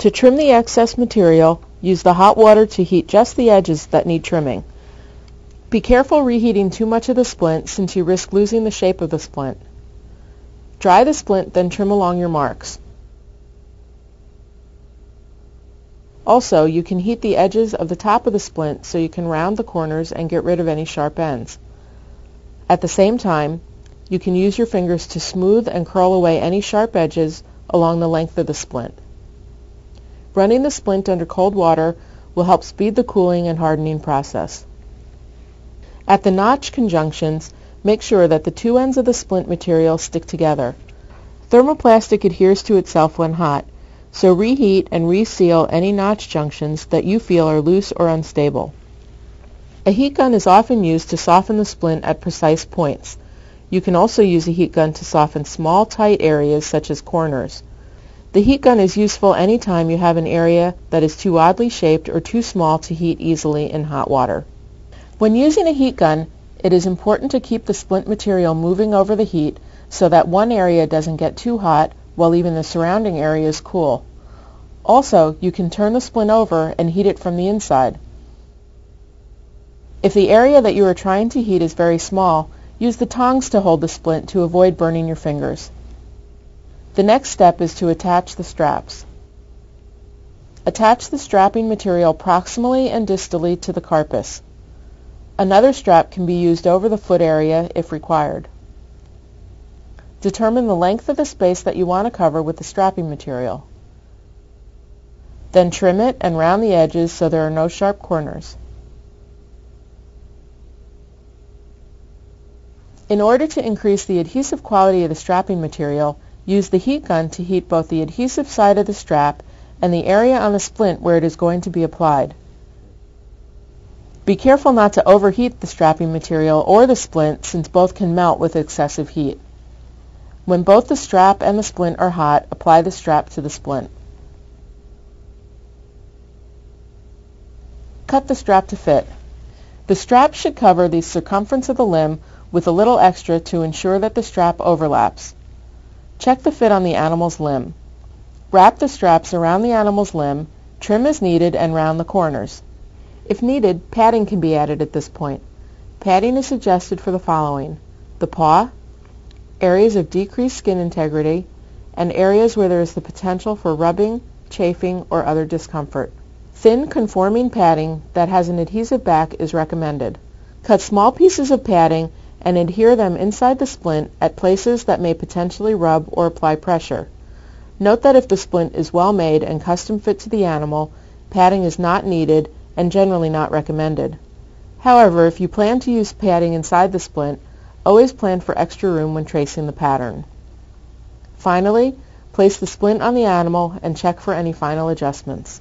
To trim the excess material, use the hot water to heat just the edges that need trimming. Be careful reheating too much of the splint since you risk losing the shape of the splint. Dry the splint, then trim along your marks. Also, you can heat the edges of the top of the splint so you can round the corners and get rid of any sharp ends. At the same time, you can use your fingers to smooth and curl away any sharp edges along the length of the splint. Running the splint under cold water will help speed the cooling and hardening process. At the notch conjunctions, make sure that the two ends of the splint material stick together. Thermoplastic adheres to itself when hot, so reheat and reseal any notch junctions that you feel are loose or unstable. A heat gun is often used to soften the splint at precise points. You can also use a heat gun to soften small, tight areas such as corners. The heat gun is useful anytime you have an area that is too oddly shaped or too small to heat easily in hot water. When using a heat gun, it is important to keep the splint material moving over the heat so that one area doesn't get too hot while even the surrounding area is cool. Also, you can turn the splint over and heat it from the inside. If the area that you are trying to heat is very small, use the tongs to hold the splint to avoid burning your fingers. The next step is to attach the straps. Attach the strapping material proximally and distally to the carpus. Another strap can be used over the foot area if required. Determine the length of the space that you want to cover with the strapping material. Then trim it and round the edges so there are no sharp corners. In order to increase the adhesive quality of the strapping material, use the heat gun to heat both the adhesive side of the strap and the area on the splint where it is going to be applied. Be careful not to overheat the strapping material or the splint since both can melt with excessive heat. When both the strap and the splint are hot, apply the strap to the splint. Cut the strap to fit. The strap should cover the circumference of the limb with a little extra to ensure that the strap overlaps. Check the fit on the animal's limb. Wrap the straps around the animal's limb, trim as needed, and round the corners. If needed, padding can be added at this point. Padding is suggested for the following: the paw, areas of decreased skin integrity, and areas where there is the potential for rubbing, chafing, or other discomfort. Thin, conforming padding that has an adhesive back is recommended. Cut small pieces of padding and adhere them inside the splint at places that may potentially rub or apply pressure. Note that if the splint is well made and custom fit to the animal, padding is not needed and generally not recommended. However, if you plan to use padding inside the splint, always plan for extra room when tracing the pattern. Finally, place the splint on the animal and check for any final adjustments.